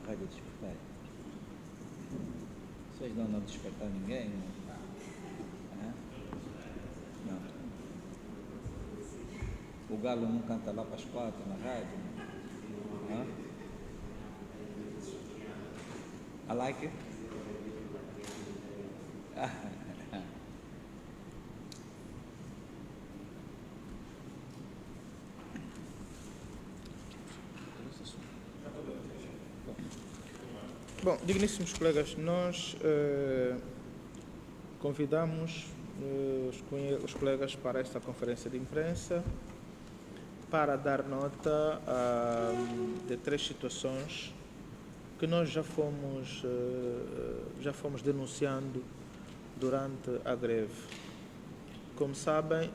Rádio Despertar. Vocês não despertar ninguém? Não? Não. O galo não canta lá para as 4 na rádio? Não? I like it? Bom, digníssimos colegas, nós convidamos os colegas para esta conferência de imprensa para dar nota de 3 situações que nós já fomos denunciando durante a greve. Como sabem,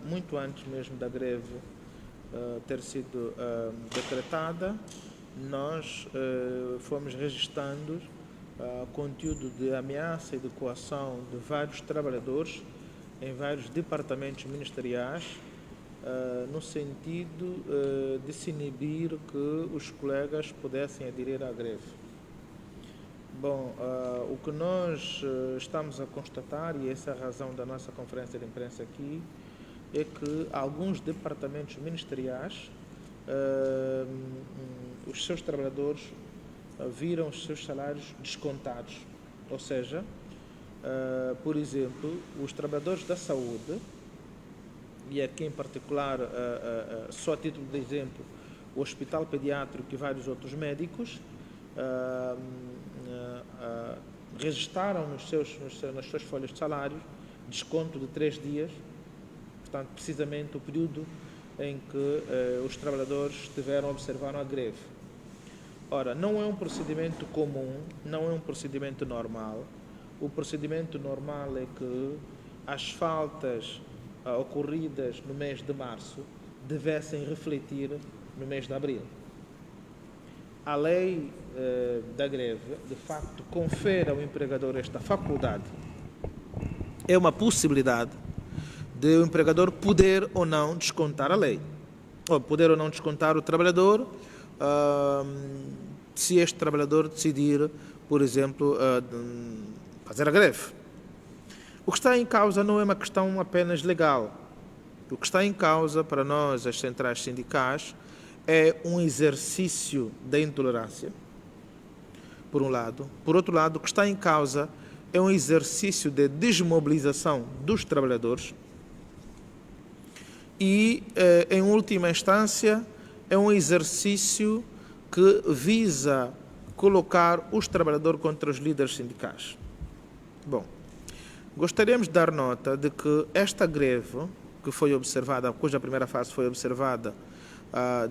muito antes mesmo da greve ter sido decretada, nós fomos registrando conteúdo de ameaça e de coação de vários trabalhadores em vários departamentos ministeriais, no sentido de se inibir que os colegas pudessem aderir à greve. Bom, o que nós estamos a constatar, e essa é a razão da nossa conferência de imprensa aqui, é que alguns departamentos ministeriais, os seus trabalhadores viram os seus salários descontados. Ou seja, por exemplo, os trabalhadores da saúde, e aqui em particular, só a título de exemplo, o Hospital Pediátrico e vários outros médicos, registaram nas suas folhas de salário desconto de 3 dias, portanto, precisamente o período em que os trabalhadores observaram a greve. Ora, não é um procedimento comum, não é um procedimento normal. O procedimento normal é que as faltas ocorridas no mês de março devessem refletir no mês de abril. A lei da greve, de facto, confere ao empregador esta faculdade. É uma possibilidade de o empregador poder ou não descontar a lei, ou poder ou não descontar o trabalhador, se este trabalhador decidir, por exemplo, fazer a greve. O que está em causa não é uma questão apenas legal. O que está em causa para nós, as centrais sindicais, é um exercício da intolerância, por um lado. Por outro lado, o que está em causa é um exercício de desmobilização dos trabalhadores e, em última instância, é um exercício que visa colocar os trabalhadores contra os líderes sindicais. Bom, gostaríamos de dar nota de que esta greve, que foi observada, cuja primeira fase foi observada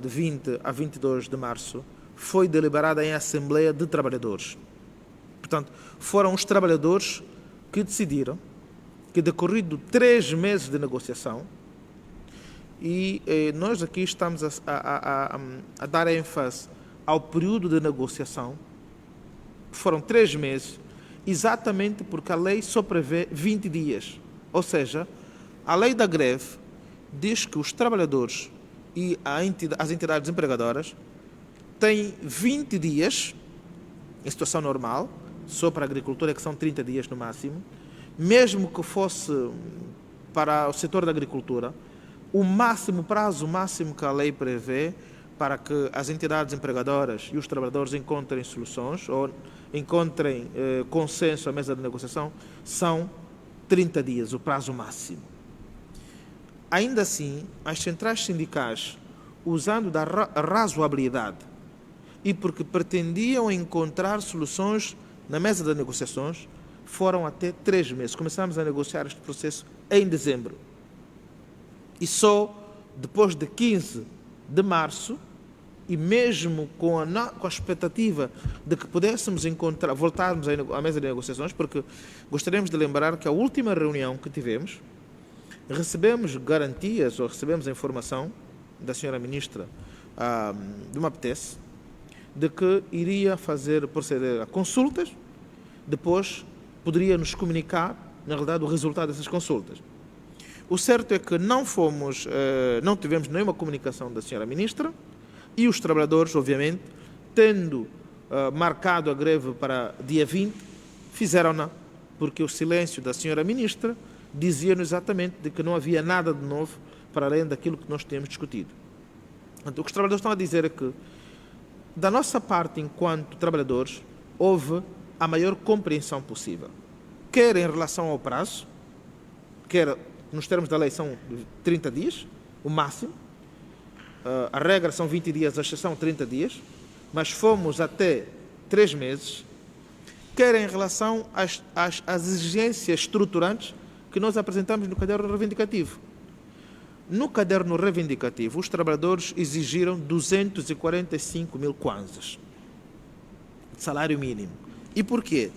de 20 a 22 de março, foi deliberada em Assembleia de Trabalhadores. Portanto, foram os trabalhadores que decidiram que, decorrido 3 meses de negociação, e nós aqui estamos a dar ênfase ao período de negociação, foram 3 meses, exatamente porque a lei só prevê 20 dias. Ou seja, a lei da greve diz que os trabalhadores e as entidades empregadoras têm 20 dias, em situação normal, só para a agricultura, que são 30 dias no máximo, mesmo que fosse para o setor da agricultura, o prazo máximo que a lei prevê para que as entidades empregadoras e os trabalhadores encontrem soluções ou encontrem consenso à mesa de negociação são 30 dias, o prazo máximo. Ainda assim, as centrais sindicais, usando da razoabilidade e porque pretendiam encontrar soluções na mesa de negociações, foram até 3 meses. Começamos a negociar este processo em dezembro. E só depois de 15 de março, e mesmo com a expectativa de que pudéssemos voltarmos à mesa de negociações, porque gostaríamos de lembrar que a última reunião que tivemos, recebemos garantias ou recebemos a informação da senhora ministra do MAPTES de que iria proceder a consultas, depois poderia nos comunicar, na realidade, o resultado dessas consultas. O certo é que não tivemos nenhuma comunicação da senhora ministra e os trabalhadores, obviamente, tendo marcado a greve para dia 20, fizeram-na, porque o silêncio da senhora ministra dizia-nos exatamente de que não havia nada de novo para além daquilo que nós tínhamos discutido. Então, o que os trabalhadores estão a dizer é que, da nossa parte, enquanto trabalhadores, houve a maior compreensão possível, quer em relação ao prazo, quer nos termos da lei são 30 dias, o máximo, a regra são 20 dias, a exceção 30 dias, mas fomos até 3 meses, quer em relação às exigências estruturantes que nós apresentamos no caderno reivindicativo. No caderno reivindicativo, os trabalhadores exigiram 245 mil kwanzas de salário mínimo. E porquê?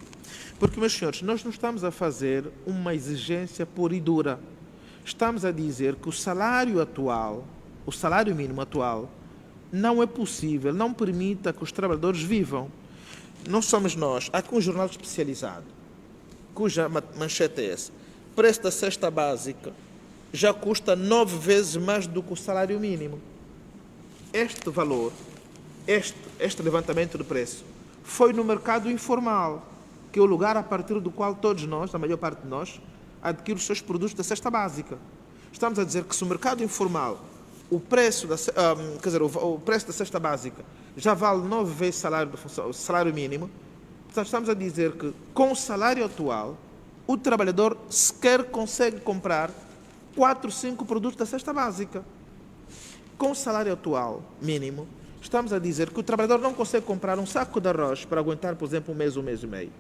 Porque, meus senhores, nós não estamos a fazer uma exigência pura e dura. Estamos a dizer que o salário atual, o salário mínimo atual, não é possível, não permita que os trabalhadores vivam. Não somos nós. Há aqui um jornal especializado, cuja manchete é essa. Preço da cesta básica já custa 9 vezes mais do que o salário mínimo. Este valor, este levantamento de preço, foi no mercado informal, que é o lugar a partir do qual todos nós, a maior parte de nós, adquire os seus produtos da cesta básica. Estamos a dizer que se o mercado informal, o preço da cesta básica já vale 9 vezes o salário mínimo, portanto estamos a dizer que com o salário atual, o trabalhador sequer consegue comprar 4, 5 produtos da cesta básica. Com o salário atual mínimo, estamos a dizer que o trabalhador não consegue comprar um saco de arroz para aguentar, por exemplo, um mês e meio.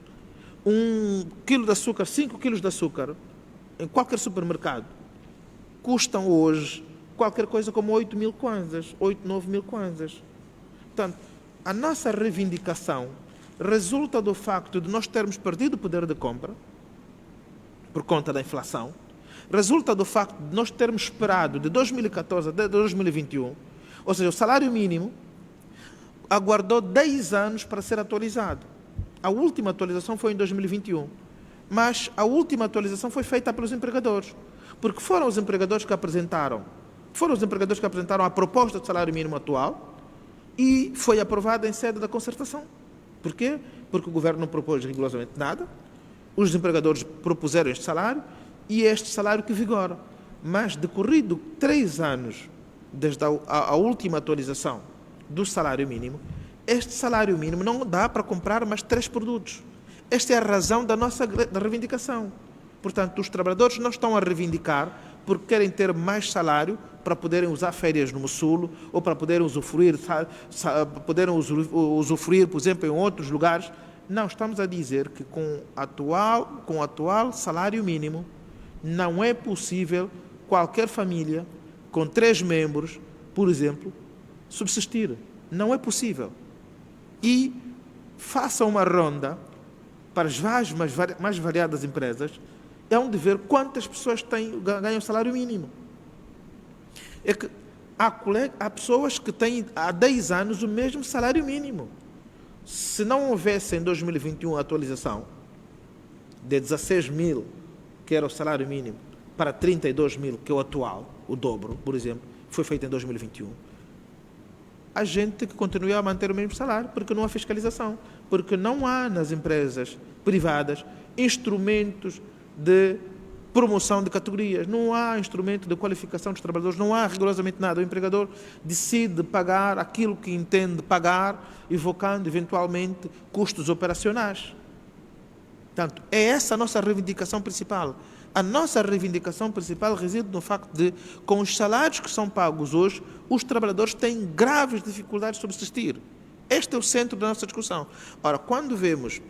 1 quilo de açúcar, 5 quilos de açúcar, em qualquer supermercado, custam hoje qualquer coisa como 8 mil kwanzas, 8, 9 mil kwanzas. Portanto, a nossa reivindicação resulta do facto de nós termos perdido o poder de compra por conta da inflação, resulta do facto de nós termos esperado de 2014 até 2021, ou seja, o salário mínimo aguardou 10 anos para ser atualizado. A última atualização foi em 2021, mas a última atualização foi feita pelos empregadores, porque foram os empregadores que apresentaram a proposta de salário mínimo atual e foi aprovada em sede da concertação. Porquê? Porque o governo não propôs rigorosamente nada, os empregadores propuseram este salário e é este salário que vigora. Mas, decorrido 3 anos desde a última atualização do salário mínimo, este salário mínimo não dá para comprar mais 3 produtos. Esta é a razão da nossa reivindicação. Portanto, os trabalhadores não estão a reivindicar porque querem ter mais salário para poderem usar férias no Mussulo ou para poderem usufruir, por exemplo, em outros lugares. Não, estamos a dizer que com o atual salário mínimo não é possível qualquer família com 3 membros, por exemplo, subsistir. Não é possível. E faça uma ronda para as mais variadas empresas, é um dever quantas pessoas ganham salário mínimo. É que há pessoas que têm há 10 anos o mesmo salário mínimo. Se não houvesse em 2021 a atualização de 16 mil, que era o salário mínimo, para 32 mil, que é o atual, o dobro, por exemplo, foi feito em 2021, a gente que continua a manter o mesmo salário, porque não há fiscalização, porque não há nas empresas privadas instrumentos de promoção de categorias, não há instrumento de qualificação dos trabalhadores, não há rigorosamente nada. O empregador decide pagar aquilo que entende pagar, evocando eventualmente custos operacionais. Portanto, é essa a nossa reivindicação principal. A nossa reivindicação principal reside no facto de, com os salários que são pagos hoje, os trabalhadores têm graves dificuldades de subsistir. Este é o centro da nossa discussão. Ora, quando vemos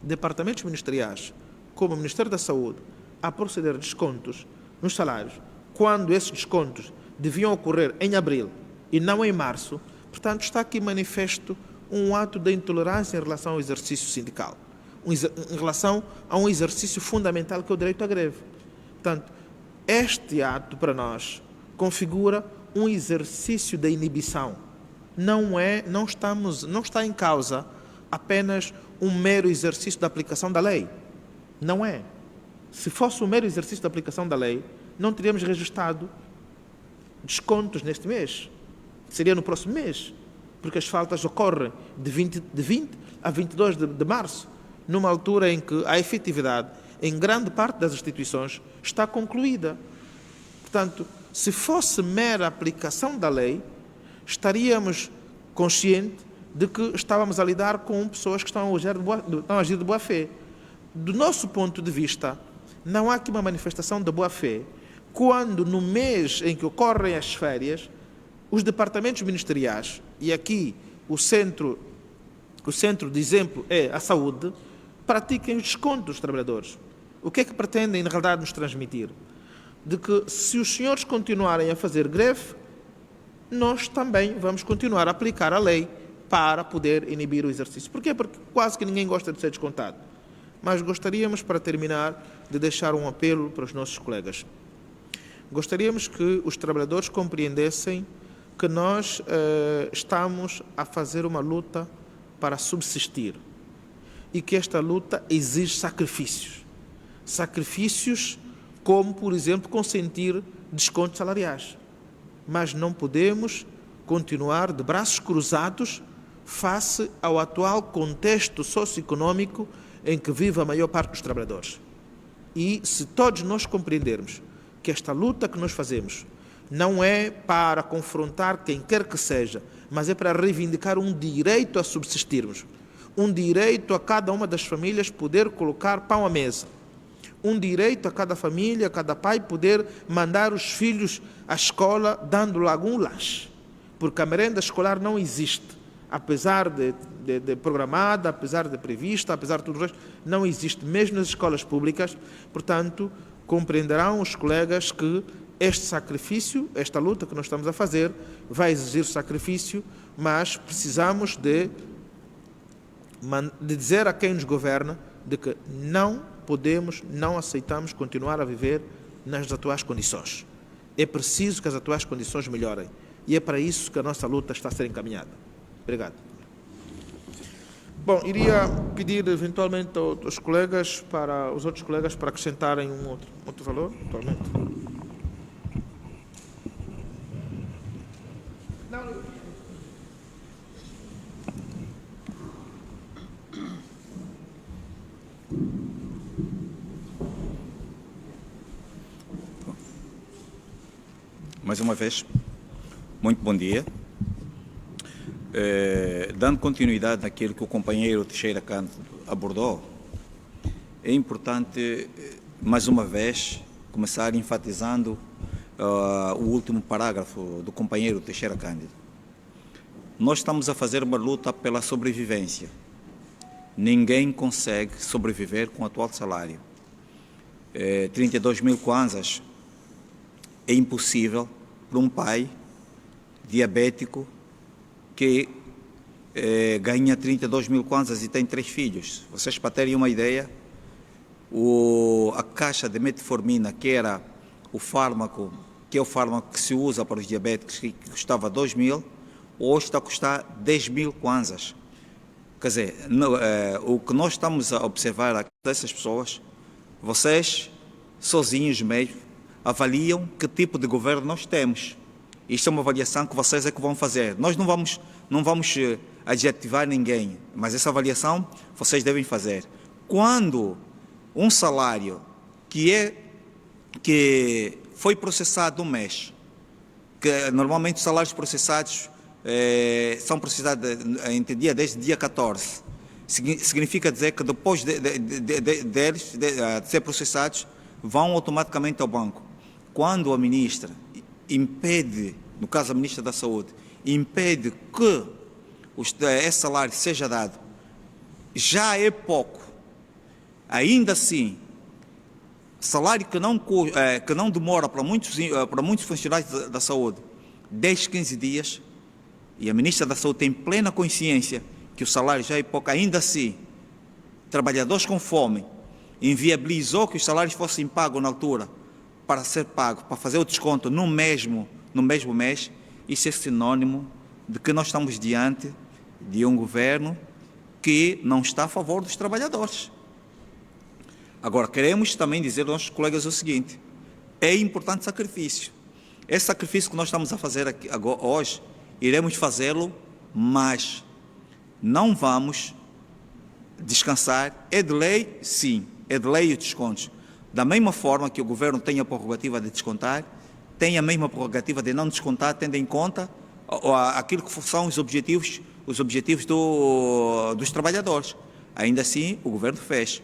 departamentos ministeriais, como o Ministério da Saúde, a proceder descontos nos salários, quando esses descontos deviam ocorrer em abril e não em março, portanto, está aqui manifesto um ato de intolerância em relação ao exercício sindical, em relação a um exercício fundamental que é o direito à greve. Portanto, este ato, para nós, configura um exercício de inibição. Não está em causa apenas um mero exercício da aplicação da lei. Não é. Se fosse um mero exercício da aplicação da lei, não teríamos registrado descontos neste mês. Seria no próximo mês. porque as faltas ocorrem de 20 a 22 de março, numa altura em que a efetividade em grande parte das instituições está concluída. Portanto, se fosse mera aplicação da lei, estaríamos conscientes de que estávamos a lidar com pessoas que estão a agir de boa fé. Do nosso ponto de vista, não há aqui uma manifestação de boa fé quando, no mês em que ocorrem as férias, os departamentos ministeriais, e aqui o centro de exemplo é a saúde, pratiquem o desconto dos trabalhadores. O que é que pretendem, na realidade, nos transmitir? De que, se os senhores continuarem a fazer greve, nós também vamos continuar a aplicar a lei para poder inibir o exercício. Porquê? Porque quase que ninguém gosta de ser descontado. Mas gostaríamos, para terminar, de deixar um apelo para os nossos colegas. Gostaríamos que os trabalhadores compreendessem que nós estamos a fazer uma luta para subsistir e que esta luta exige sacrifícios. Sacrifícios como, por exemplo, consentir descontos salariais. Mas não podemos continuar de braços cruzados face ao atual contexto socioeconômico em que vive a maior parte dos trabalhadores. E se todos nós compreendermos que esta luta que nós fazemos não é para confrontar quem quer que seja, mas é para reivindicar um direito a subsistirmos, um direito a cada uma das famílias poder colocar pão à mesa, um direito a cada família, a cada pai poder mandar os filhos à escola dando logo um lanche, porque a merenda escolar não existe, apesar de programada, apesar de prevista, apesar de tudo o resto, não existe mesmo nas escolas públicas. Portanto, compreenderão os colegas que este sacrifício, esta luta que nós estamos a fazer, vai exigir sacrifício, mas precisamos de dizer a quem nos governa de que não podemos, não aceitamos continuar a viver nas atuais condições. É preciso que as atuais condições melhorem. E é para isso que a nossa luta está a ser encaminhada. Obrigado. Bom, iria pedir eventualmente aos colegas, para os outros colegas, para acrescentarem um outro valor, atualmente. Mais uma vez, muito bom dia. Dando continuidade naquilo que o companheiro Teixeira Cândido abordou, é importante, mais uma vez, começar enfatizando o último parágrafo do companheiro Teixeira Cândido. Nós estamos a fazer uma luta pela sobrevivência. Ninguém consegue sobreviver com o atual salário. 32 mil kwanzas é impossível para um pai diabético que ganha 32 mil kwanzas e tem 3 filhos. Vocês, para terem uma ideia, a caixa de metformina, que era o fármaco, que é o fármaco que se usa para os diabéticos, que custava 2 mil, hoje está a custar 10 mil kwanzas. Quer dizer, o que nós estamos a observar aqui dessas pessoas, vocês, sozinhos mesmo, avaliam que tipo de governo nós temos. Isto é uma avaliação que vocês é que vão fazer. Nós não vamos adjetivar ninguém, mas essa avaliação vocês devem fazer. Quando um salário que foi processado um mês, que normalmente os salários processados são processados entre desde dia 14, significa dizer que depois de ser processados, vão automaticamente ao banco. Quando a ministra impede, no caso a ministra da Saúde, impede que esse salário seja dado, já é pouco. Ainda assim, salário que não demora para muitos funcionários da saúde 10, 15 dias, e a ministra da Saúde tem plena consciência que o salário já é pouco, ainda assim, trabalhadores com fome, inviabilizou que os salários fossem pagos na altura para ser pago, para fazer o desconto no mesmo mês. Isso é sinônimo de que nós estamos diante de um governo que não está a favor dos trabalhadores. Agora, queremos também dizer aos nossos colegas o seguinte: é importante sacrifício. Esse sacrifício que nós estamos a fazer aqui, hoje, iremos fazê-lo mas não vamos descansar. É de lei, sim, é de lei os descontos. Da mesma forma que o governo tem a prerrogativa de descontar, tem a mesma prerrogativa de não descontar, tendo em conta aquilo que são os objetivos dos trabalhadores. Ainda assim, o governo fez.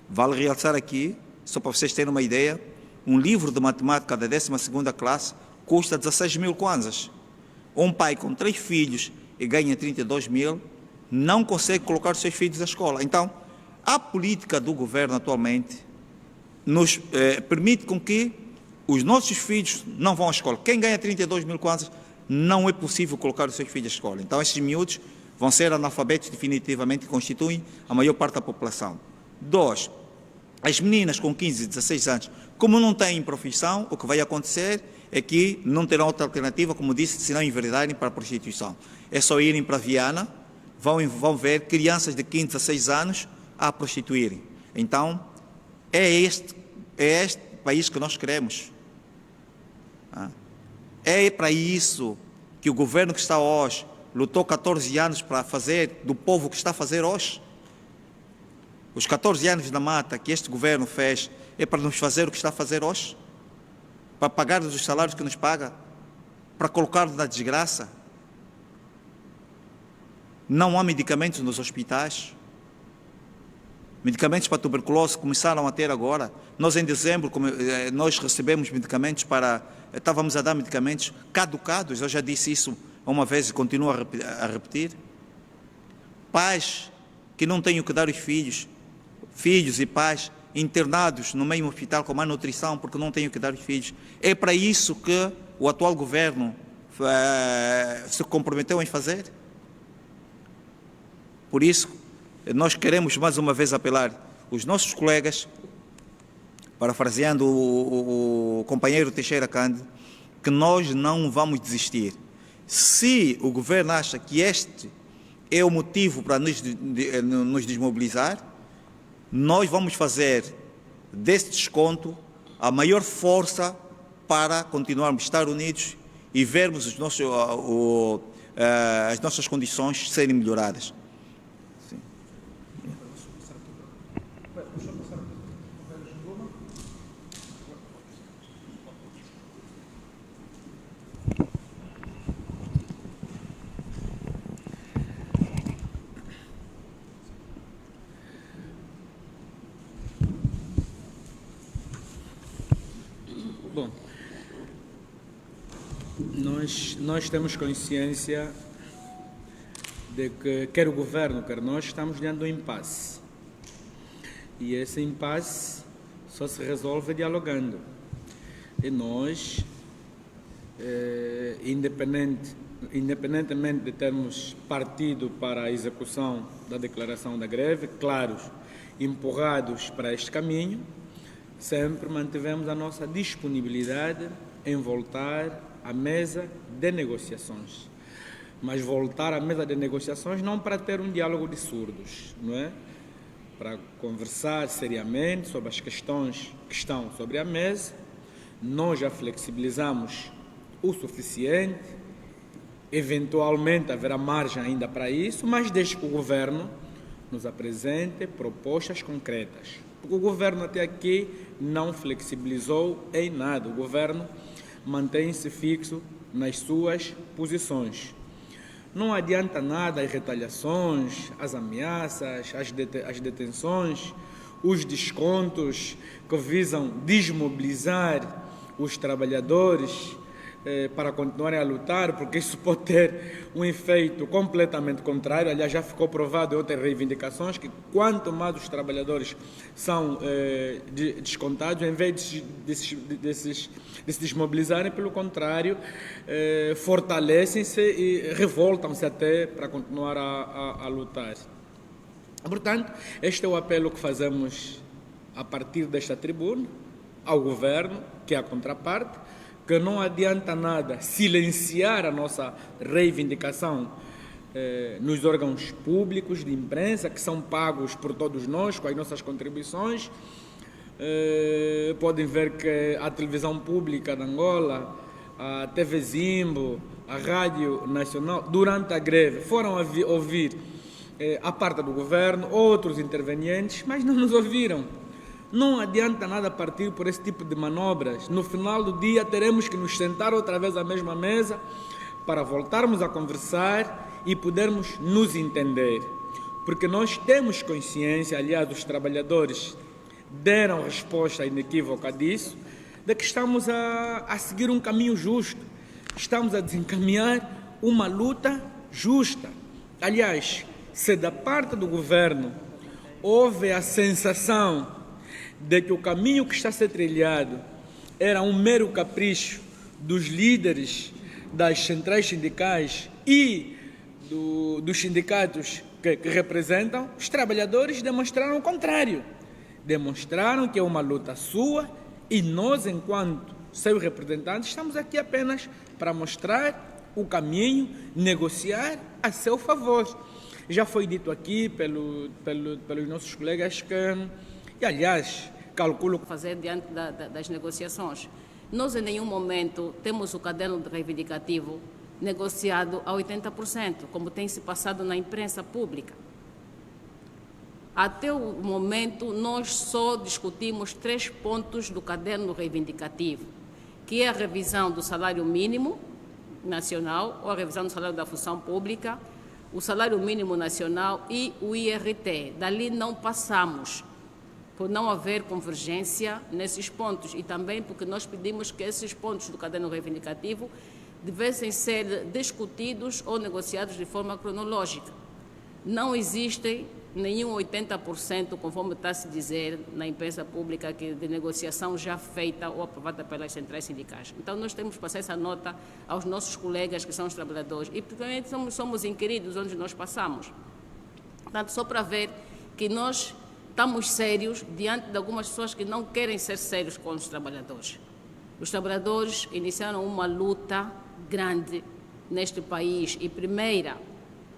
Vale realçar aqui, só para vocês terem uma ideia, um livro de matemática da 12ª classe custa 16 mil kwanzas. Um pai com 3 filhos e ganha 32 mil, não consegue colocar os seus filhos na escola. Então, a política do governo atualmente nos permite com que os nossos filhos não vão à escola. Quem ganha 32 mil kwanzas, não é possível colocar os seus filhos à escola. Então, esses miúdos vão ser analfabetos definitivamente e constituem a maior parte da população. 2. As meninas com 15, 16 anos, como não têm profissão, o que vai acontecer é que não terão outra alternativa, como disse, se não enveredarem para a prostituição. É só irem para Viana, vão ver crianças de 15, 16 anos a prostituírem. Então, é este país que nós queremos. É para isso que o governo que está hoje lutou 14 anos para fazer do povo o que está a fazer hoje. Os 14 anos na mata que este governo fez é para nos fazer o que está a fazer hoje? Para pagar os salários que nos paga? Para colocar-nos na desgraça? Não há medicamentos nos hospitais. Medicamentos para tuberculose começaram a ter agora. Nós em dezembro nós recebemos medicamentos estávamos a dar medicamentos caducados, eu já disse isso uma vez e continuo a repetir. Pais que não têm o que dar aos filhos e pais internados no mesmo hospital com má nutrição porque não têm o que dar aos filhos. É para isso que o atual governo se comprometeu em fazer. Por isso, nós queremos mais uma vez apelar os nossos colegas, parafraseando o companheiro Teixeira Cândido, que nós não vamos desistir. Se o governo acha que este é o motivo para nos desmobilizar, nós vamos fazer desse desconto a maior força para continuarmos a estar unidos e vermos as nossas condições serem melhoradas. Sim. Bom, nós temos consciência de que, quer o governo, quer nós, estamos diante de um impasse. E esse impasse só se resolve dialogando. E nós, independentemente de termos partido para a execução da declaração da greve, claros, empurrados para este caminho, sempre mantivemos a nossa disponibilidade em voltar à mesa de negociações. Mas voltar à mesa de negociações não para ter um diálogo de surdos, não é? Para conversar seriamente sobre as questões que estão sobre a mesa. Nós já flexibilizamos o suficiente, eventualmente haverá margem ainda para isso, mas desde que o governo nos apresente propostas concretas. Porque o governo até aqui não flexibilizou em nada. O governo mantém-se fixo nas suas posições. Não adianta nada as retaliações, as ameaças, as detenções, os descontos que visam desmobilizar os trabalhadores para continuarem a lutar, porque isso pode ter um efeito completamente contrário. Aliás, já ficou provado em outras reivindicações que quanto mais os trabalhadores são descontados, em vez de se desmobilizarem, pelo contrário, fortalecem-se e revoltam-se até para continuar a lutar. Portanto, este é o apelo que fazemos a partir desta tribuna ao governo, que é a contraparte, que não adianta nada silenciar a nossa reivindicação nos órgãos públicos de imprensa, que são pagos por todos nós, com as nossas contribuições. Podem ver que a televisão pública de Angola, a TV Zimbo, a Rádio Nacional, durante a greve, foram ouvir a parte do governo, outros intervenientes, mas não nos ouviram. Não adianta nada partir por esse tipo de manobras. No final do dia teremos que nos sentar outra vez à mesma mesa para voltarmos a conversar e podermos nos entender. Porque nós temos consciência, aliás, os trabalhadores deram resposta inequívoca disso, de que estamos a seguir um caminho justo. Estamos a desencaminhar uma luta justa. Aliás, se da parte do governo houve a sensação de que o caminho que está a ser trilhado era um mero capricho dos líderes das centrais sindicais e dos sindicatos que representam, os trabalhadores demonstraram o contrário. Demonstraram que é uma luta sua e nós, enquanto seus representantes, estamos aqui apenas para mostrar o caminho, negociar a seu favor. Já foi dito aqui pelos nossos colegas que, e aliás, calculo... Fazer diante das negociações. Nós, em nenhum momento, temos o caderno reivindicativo negociado a 80%, como tem se passado na imprensa pública. Até o momento, nós só discutimos 3 pontos do caderno reivindicativo, que é a revisão do salário mínimo nacional, ou a revisão do salário da função pública, o salário mínimo nacional e o IRT. Dali não passamos, por não haver convergência nesses pontos, e também porque nós pedimos que esses pontos do caderno reivindicativo devessem ser discutidos ou negociados de forma cronológica. Não existe nenhum 80%, conforme está a se dizer na imprensa pública, de negociação já feita ou aprovada pelas centrais sindicais. Então, nós temos que passar essa nota aos nossos colegas que são os trabalhadores e, principalmente, somos inquiridos onde nós passamos. Portanto, só para ver que nós estamos sérios diante de algumas pessoas que não querem ser sérios com os trabalhadores. Os trabalhadores iniciaram uma luta grande neste país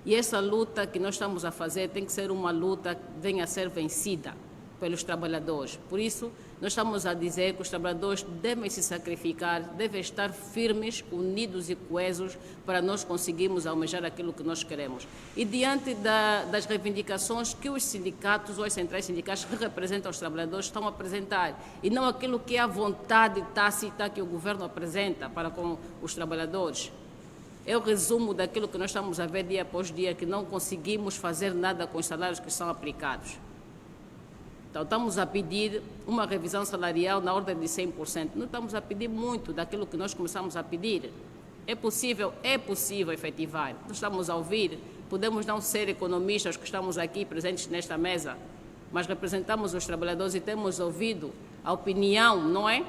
e essa luta que nós estamos a fazer tem que ser uma luta que venha a ser vencida pelos trabalhadores. Por isso, nós estamos a dizer que os trabalhadores devem se sacrificar, devem estar firmes, unidos e coesos para nós conseguirmos almejar aquilo que nós queremos. E diante das reivindicações que os sindicatos ou as centrais sindicais que representam os trabalhadores estão a apresentar, e não aquilo que é a vontade tácita que o governo apresenta para com os trabalhadores. É o resumo daquilo que nós estamos a ver dia após dia, que não conseguimos fazer nada com os salários que são aplicados. Então, estamos a pedir uma revisão salarial na ordem de 100%. Não estamos a pedir muito daquilo que nós começamos a pedir. É possível efetivar. Nós estamos a ouvir, podemos não ser economistas que estamos aqui presentes nesta mesa, mas representamos os trabalhadores e temos ouvido a opinião, não é?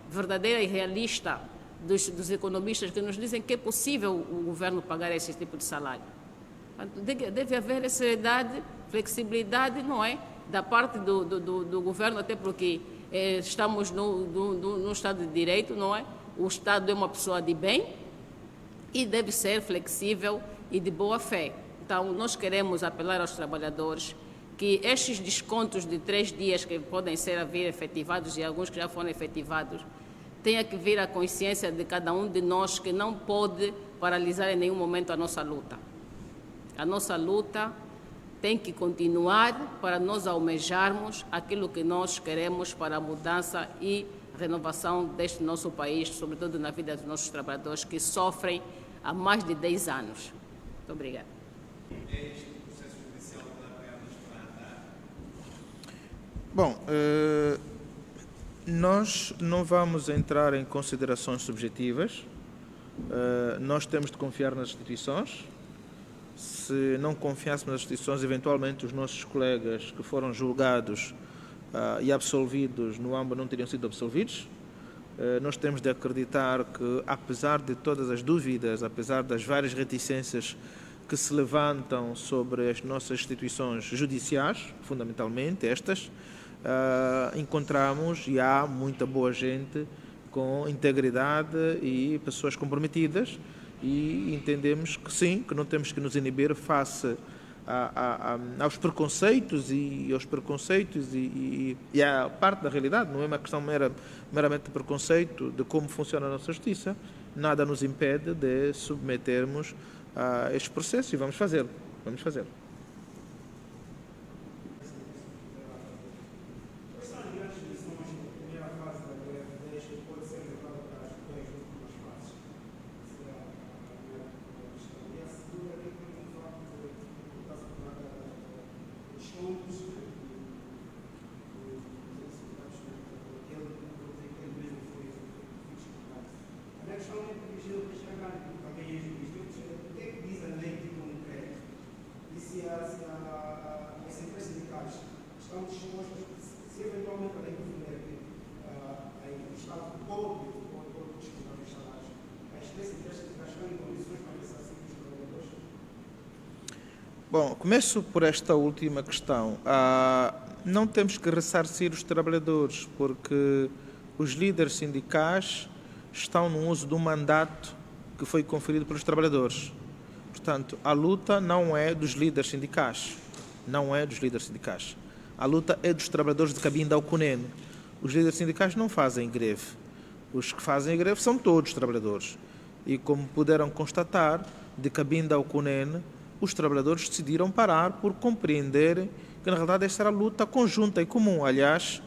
Verdadeira e realista dos economistas que nos dizem que é possível o governo pagar esse tipo de salário. Deve haver seriedade, flexibilidade, não é? Da parte do governo, até porque estamos no Estado de Direito, não é? O Estado é uma pessoa de bem e deve ser flexível e de boa fé. Então, nós queremos apelar aos trabalhadores que estes descontos de 3 dias que podem ser efetivados e alguns que já foram efetivados, tenha que vir à consciência de cada um de nós que não pode paralisar em nenhum momento a nossa luta. A nossa luta tem que continuar para nós almejarmos aquilo que nós queremos para a mudança e renovação deste nosso país, sobretudo na vida dos nossos trabalhadores que sofrem há mais de 10 anos. Muito obrigada. Bom, nós não vamos entrar em considerações subjetivas. Nós temos de confiar nas instituições. Se não confiássemos nas instituições, eventualmente os nossos colegas que foram julgados e absolvidos no âmbito não teriam sido absolvidos. Nós temos de acreditar que, apesar de todas as dúvidas, apesar das várias reticências que se levantam sobre as nossas instituições judiciais, fundamentalmente estas, encontramos e há muita boa gente com integridade e pessoas comprometidas, e entendemos que sim, que não temos que nos inibir face aos preconceitos e à parte da realidade. Não é uma questão meramente de preconceito de como funciona a nossa justiça, nada nos impede de submetermos a este processo e vamos fazê-lo. Vamos fazê-lo. Bom, começo por esta última questão. Não temos que ressarcir os trabalhadores, porque os líderes sindicais estão no uso do mandato que foi conferido pelos trabalhadores. Portanto, a luta não é dos líderes sindicais. Não é dos líderes sindicais. A luta é dos trabalhadores de Cabinda ao Cunene. Os líderes sindicais não fazem greve. Os que fazem greve são todos os trabalhadores. E como puderam constatar, de Cabinda ao Cunene, os trabalhadores decidiram parar por compreenderem que, na realidade, esta era a luta conjunta e comum. Aliás,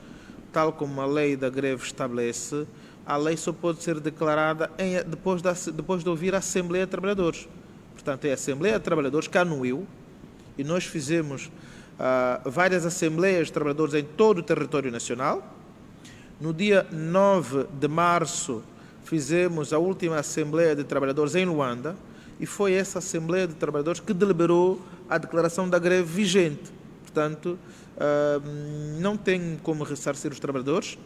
tal como a lei da greve estabelece, a lei só pode ser declarada depois de ouvir a Assembleia de Trabalhadores. Portanto, é a Assembleia de Trabalhadores que anuiu, e nós fizemos várias Assembleias de Trabalhadores em todo o território nacional. No dia 9 de março, fizemos a última Assembleia de Trabalhadores em Luanda, e foi essa Assembleia de Trabalhadores que deliberou a declaração da greve vigente. Portanto, não tem como ressarcir os trabalhadores,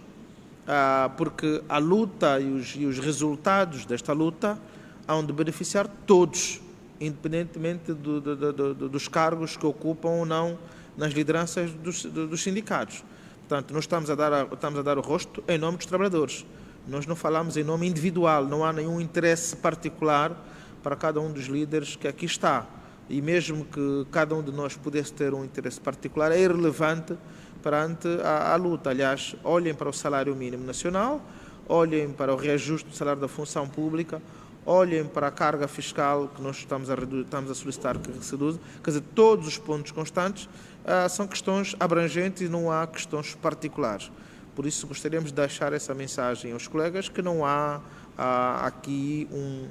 porque a luta e os resultados desta luta hão de beneficiar todos, independentemente dos cargos que ocupam ou não nas lideranças dos sindicatos. Portanto, nós estamos a dar o rosto em nome dos trabalhadores. Nós não falamos em nome individual, não há nenhum interesse particular para cada um dos líderes que aqui está. E mesmo que cada um de nós pudesse ter um interesse particular, é irrelevante perante a luta. Aliás, olhem para o salário mínimo nacional, olhem para o reajuste do salário da função pública, olhem para a carga fiscal que nós estamos a solicitar que se reduza. Quer dizer, todos os pontos constantes são questões abrangentes e não há questões particulares. Por isso, gostaríamos de deixar essa mensagem aos colegas que não há aqui um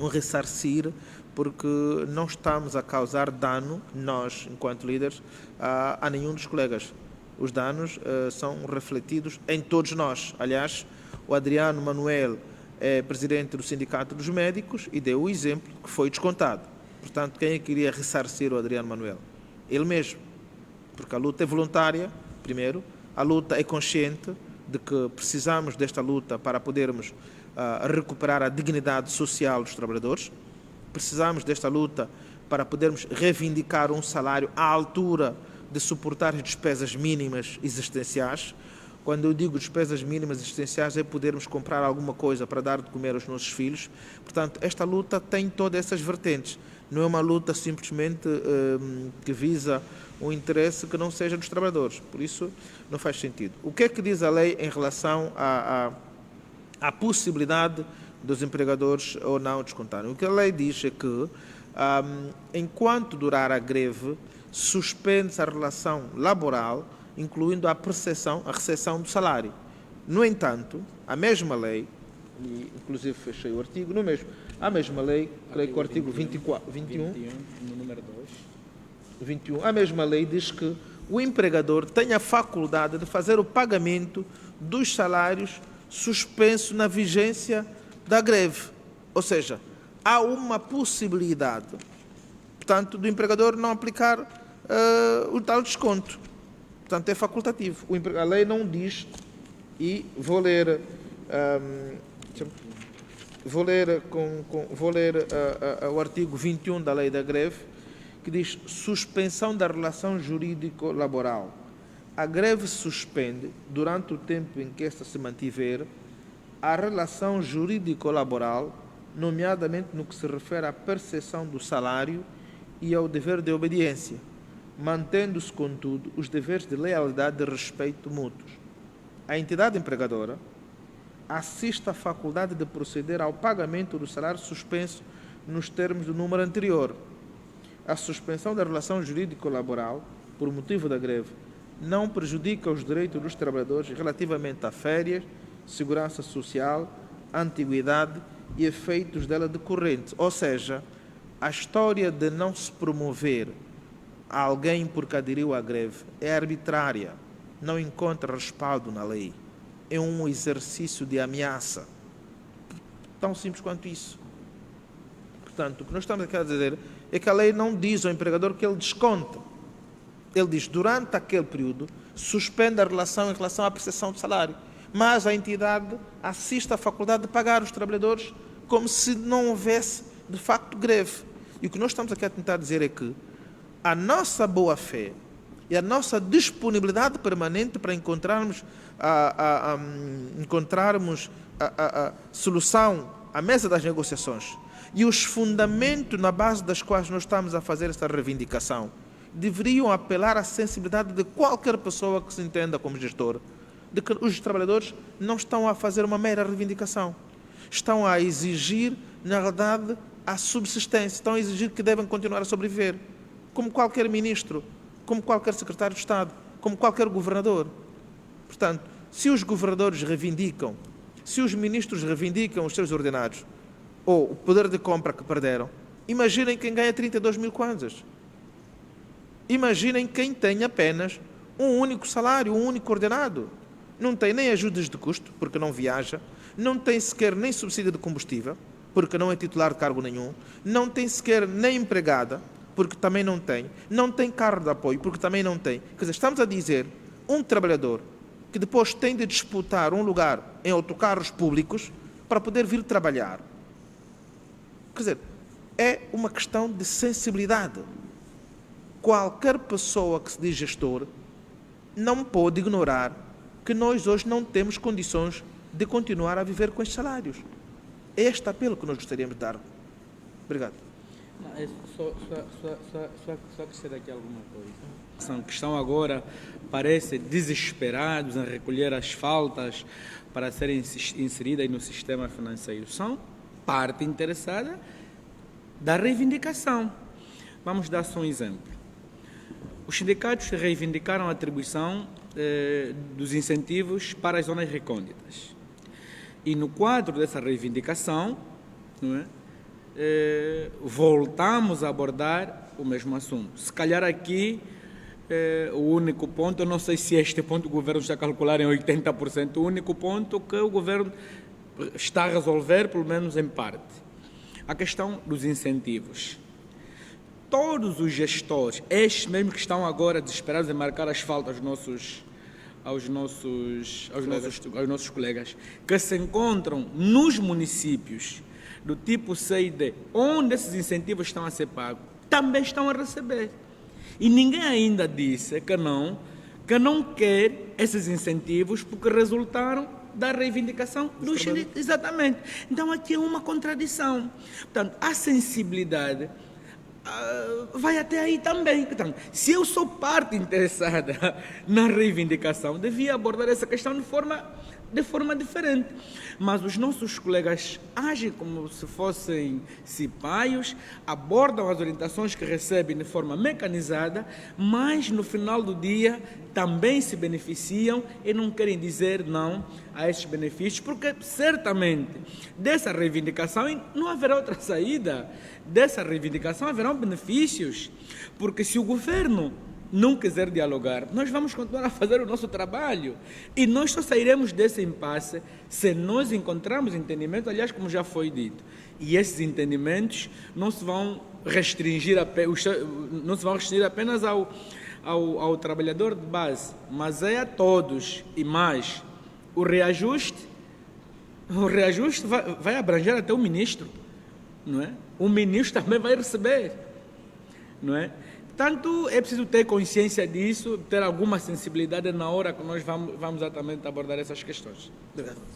ressarcir, porque não estamos a causar dano, nós, enquanto líderes, a nenhum dos colegas. Os danos são refletidos em todos nós. Aliás, o Adriano Manuel é presidente do Sindicato dos Médicos e deu o exemplo que foi descontado. Portanto, quem é que iria ressarcir o Adriano Manuel? Ele mesmo. Porque a luta é voluntária, primeiro, a luta é consciente de que precisamos desta luta para podermos recuperar a dignidade social dos trabalhadores. Precisamos desta luta para podermos reivindicar um salário à altura de suportar as despesas mínimas existenciais. Quando eu digo despesas mínimas existenciais, é podermos comprar alguma coisa para dar de comer aos nossos filhos. Portanto, esta luta tem todas essas vertentes. Não é uma luta simplesmente que visa um interesse que não seja dos trabalhadores. Por isso, não faz sentido. O que é que diz a lei em relação à possibilidade dos empregadores ou não descontarem? O que a lei diz é que, enquanto durar a greve, suspende-se a relação laboral, incluindo a recepção do salário. No entanto, a mesma lei, e inclusive fechei o artigo, a mesma lei, creio que o artigo 21, no número 2. 21, a mesma lei diz que o empregador tem a faculdade de fazer o pagamento dos salários suspenso na vigência da greve. Ou seja, há uma possibilidade, portanto, do empregador não aplicar o tal desconto. Portanto, é facultativo. A lei não diz, e vou ler o artigo 21 da lei da greve, que diz suspensão da relação jurídico-laboral. A greve suspende, durante o tempo em que esta se mantiver, a relação jurídico-laboral, nomeadamente no que se refere à percepção do salário e ao dever de obediência, mantendo-se, contudo, os deveres de lealdade e de respeito mútuos. A entidade empregadora assiste à faculdade de proceder ao pagamento do salário suspenso nos termos do número anterior. A suspensão da relação jurídico-laboral, por motivo da greve, não prejudica os direitos dos trabalhadores relativamente a férias, segurança social, antiguidade e efeitos dela decorrentes. Ou seja, a história de não se promover alguém porque aderiu à greve é arbitrária, não encontra respaldo na lei. É um exercício de ameaça. Tão simples quanto isso. Portanto, o que nós estamos aqui a dizer é que a lei não diz ao empregador que ele desconta. Ele diz, durante aquele período, suspende a relação em relação à prestação de salário. Mas a entidade assiste à faculdade de pagar os trabalhadores como se não houvesse, de facto, greve. E o que nós estamos aqui a tentar dizer é que a nossa boa-fé e a nossa disponibilidade permanente para encontrarmos a solução à mesa das negociações e os fundamentos na base das quais nós estamos a fazer esta reivindicação deveriam apelar à sensibilidade de qualquer pessoa que se entenda como gestor, de que os trabalhadores não estão a fazer uma mera reivindicação, estão a exigir, na verdade, a subsistência, estão a exigir que devem continuar a sobreviver, como qualquer ministro, como qualquer secretário de Estado, como qualquer governador. Portanto, se os governadores reivindicam, se os ministros reivindicam os seus ordenados, ou o poder de compra que perderam, imaginem quem ganha 32 mil kwanzas. Imaginem quem tem apenas um único salário, um único ordenado. Não tem nem ajudas de custo, porque não viaja, não tem sequer nem subsídio de combustível, porque não é titular de cargo nenhum, não tem sequer nem empregada, porque também não tem carro de apoio, porque também não tem. Quer dizer, estamos a dizer, um trabalhador que depois tem de disputar um lugar em autocarros públicos para poder vir trabalhar. Quer dizer, é uma questão de sensibilidade. Qualquer pessoa que se diz gestor não pode ignorar que nós hoje não temos condições de continuar a viver com estes salários. É este apelo que nós gostaríamos de dar. Obrigado. Só acrescentar aqui alguma coisa. Que estão agora, parece, desesperados em recolher as faltas para serem inseridas no sistema financeiro. São parte interessada da reivindicação. Vamos dar só um exemplo. Os sindicatos reivindicaram a atribuição dos incentivos para as zonas recônditas. E no quadro dessa reivindicação, não é, voltamos a abordar o mesmo assunto. Se calhar aqui o único ponto, eu não sei se este ponto o governo está a calcular em 80%, o único ponto que o governo está a resolver, pelo menos em parte, a questão dos incentivos. Todos os gestores, estes mesmo que estão agora desesperados em marcar as faltas aos nossos colegas, que se encontram nos municípios do tipo C e D, onde esses incentivos estão a ser pagos, também estão a receber. E ninguém ainda disse que não quer esses incentivos porque resultaram da reivindicação do sindicato. Exatamente. Então aqui é uma contradição. Portanto, a sensibilidade vai até aí também. Então, se eu sou parte interessada na reivindicação, devia abordar essa questão de forma diferente. Mas os nossos colegas agem como se fossem cipaios, abordam as orientações que recebem de forma mecanizada, mas no final do dia também se beneficiam e não querem dizer não a esses benefícios, porque certamente dessa reivindicação não haverá outra saída. Dessa reivindicação haverão benefícios, porque se o governo não quiser dialogar, nós vamos continuar a fazer o nosso trabalho e nós só sairemos desse impasse se nós encontrarmos entendimento, aliás, como já foi dito, e esses entendimentos não se vão restringir apenas ao trabalhador de base, mas é a todos. E mais, o reajuste vai abranger até o ministro, não é? O ministro também vai receber, não é? Portanto, é preciso ter consciência disso, ter alguma sensibilidade na hora que nós vamos exatamente abordar essas questões.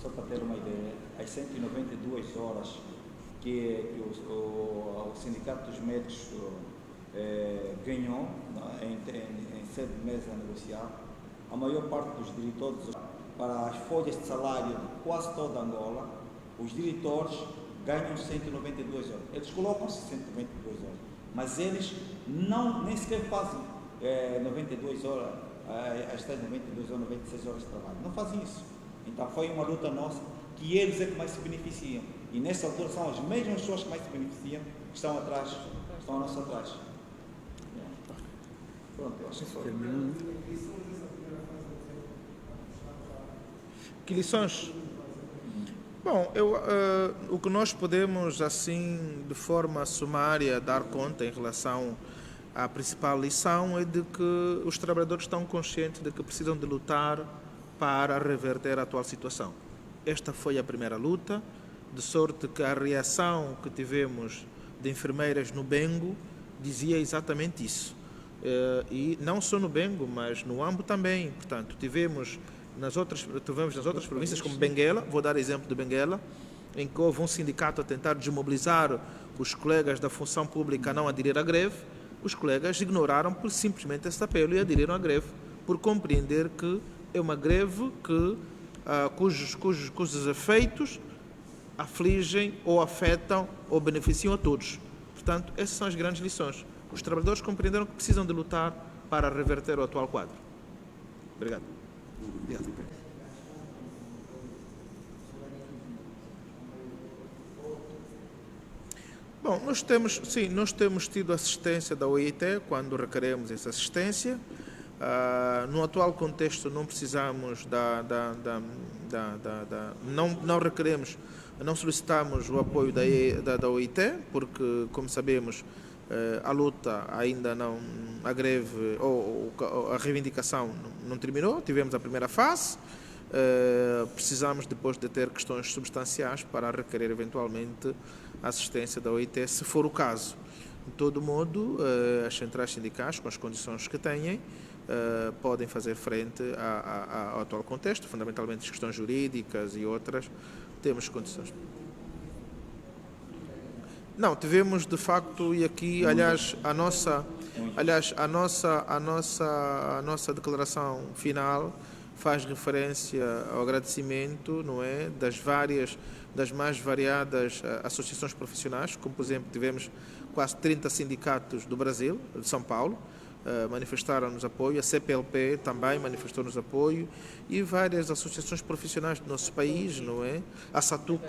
Só para ter uma ideia, as 192 horas que o Sindicato dos Médicos ganhou em 7 meses a negociar, a maior parte dos diretores para as folhas de salário de quase toda Angola, os diretores ganham 192 horas. Eles colocam-se 192 horas, mas eles nem sequer fazem 92 horas, as tais 92 ou 96 horas de trabalho. Não fazem isso. Então foi uma luta nossa, que eles é que mais se beneficiam. E nessa altura são as mesmas pessoas que mais se beneficiam, que estão atrás, estão a nosso atrás. Pronto, eu acho que foi. Que lições? Bom, o que nós podemos, assim, de forma sumária, dar conta em relação à principal lição é de que os trabalhadores estão conscientes de que precisam de lutar para reverter a atual situação. Esta foi a primeira luta, de sorte que a reação que tivemos de enfermeiras no Bengo dizia exatamente isso. E não só no Bengo, mas no Ambo também. Portanto, tivemos nas outras províncias, como Benguela, vou dar exemplo de Benguela, em que houve um sindicato a tentar desmobilizar os colegas da função pública a não aderir à greve. Os colegas ignoraram simplesmente esse apelo e aderiram à greve, por compreender que é uma greve cujos efeitos afligem ou afetam ou beneficiam a todos. Portanto, essas são as grandes lições. Os trabalhadores compreenderam que precisam de lutar para reverter o atual quadro. Obrigado. Bom, nós temos tido assistência da OIT quando requeremos essa assistência. No atual contexto não precisamos não solicitamos o apoio da OIT, porque, como sabemos, a luta ainda não, a greve ou a reivindicação não terminou, tivemos a primeira fase, precisamos depois de ter questões substanciais para requerer eventualmente a assistência da OIT, se for o caso. De todo modo, as centrais sindicais, com as condições que têm, podem fazer frente ao atual contexto, fundamentalmente as questões jurídicas e outras, temos condições. Não, tivemos de facto, e aqui, aliás, a nossa declaração final faz referência ao agradecimento, não é, das mais variadas associações profissionais, como por exemplo tivemos quase 30 sindicatos do Brasil, de São Paulo, manifestaram-nos apoio, a CPLP também manifestou-nos apoio e várias associações profissionais do nosso país, não é? A SATUC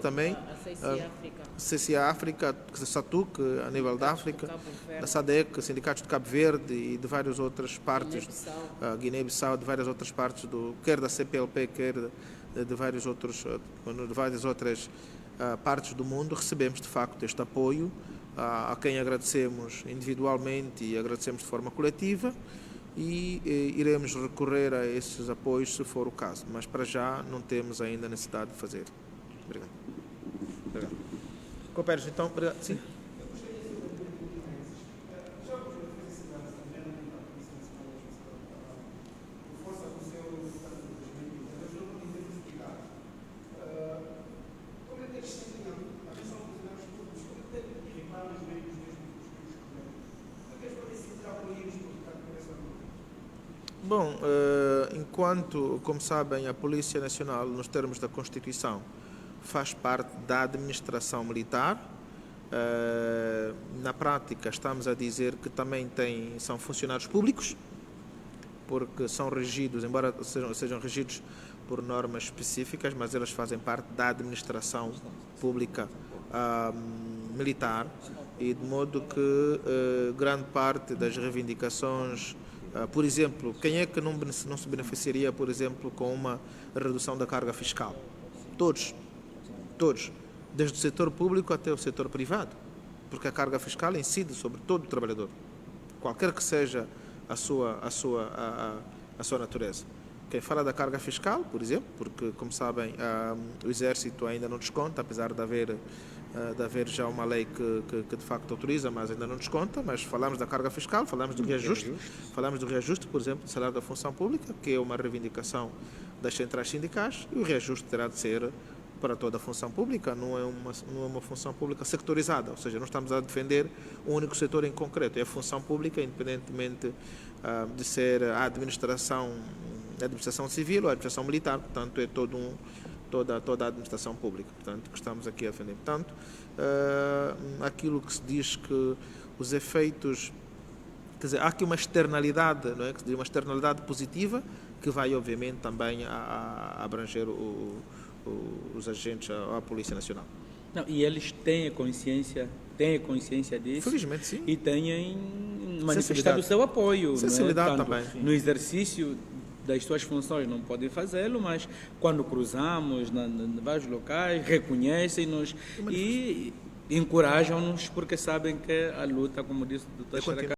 também, a CCA África, a SATUC a nível da África, a SADEC, sindicatos de Cabo Verde e de várias outras partes, Guiné-Bissau, de várias outras partes, quer da CPLP, quer de várias outras partes do mundo, recebemos de facto este apoio, a quem agradecemos individualmente e agradecemos de forma coletiva e iremos recorrer a esses apoios se for o caso, mas para já não temos ainda necessidade de fazer. Obrigado. Cooperes, então. Obrigado. Sim. Bom, enquanto, como sabem, a Polícia Nacional, nos termos da Constituição, faz parte da administração militar, na prática estamos a dizer que também são funcionários públicos, porque são regidos, embora sejam regidos por normas específicas, mas eles fazem parte da administração pública militar, e de modo que grande parte das reivindicações, por exemplo, quem é que não se beneficiaria, por exemplo, com uma redução da carga fiscal? Todos, desde o setor público até o setor privado, porque a carga fiscal incide sobre todo o trabalhador, qualquer que seja a sua natureza. Quem fala da carga fiscal, por exemplo, porque, como sabem, o Exército ainda não desconta, apesar de haver já uma lei que de facto autoriza, mas ainda não desconta, mas falamos da carga fiscal, falamos do reajuste, por exemplo, do salário da função pública, que é uma reivindicação das centrais sindicais, e o reajuste terá de ser para toda a função pública, não é uma função pública sectorizada, ou seja, não estamos a defender um único setor em concreto, é a função pública, independentemente de ser a administração a administração civil ou a administração militar, portanto, é toda a administração pública, portanto, que estamos aqui a defender. Portanto, aquilo que se diz que os efeitos, quer dizer, há aqui uma externalidade, não é? Que se diz uma externalidade positiva, que vai, obviamente, também a abranger os agentes, a Polícia Nacional. Não, e eles têm consciência disso. Felizmente, sim. E têm manifestado o seu apoio. Sensibilidade não é? também. No exercício das suas funções não podem fazê-lo, mas quando cruzamos em vários locais, reconhecem-nos e encorajam-nos porque sabem que a luta, como disse o Dr.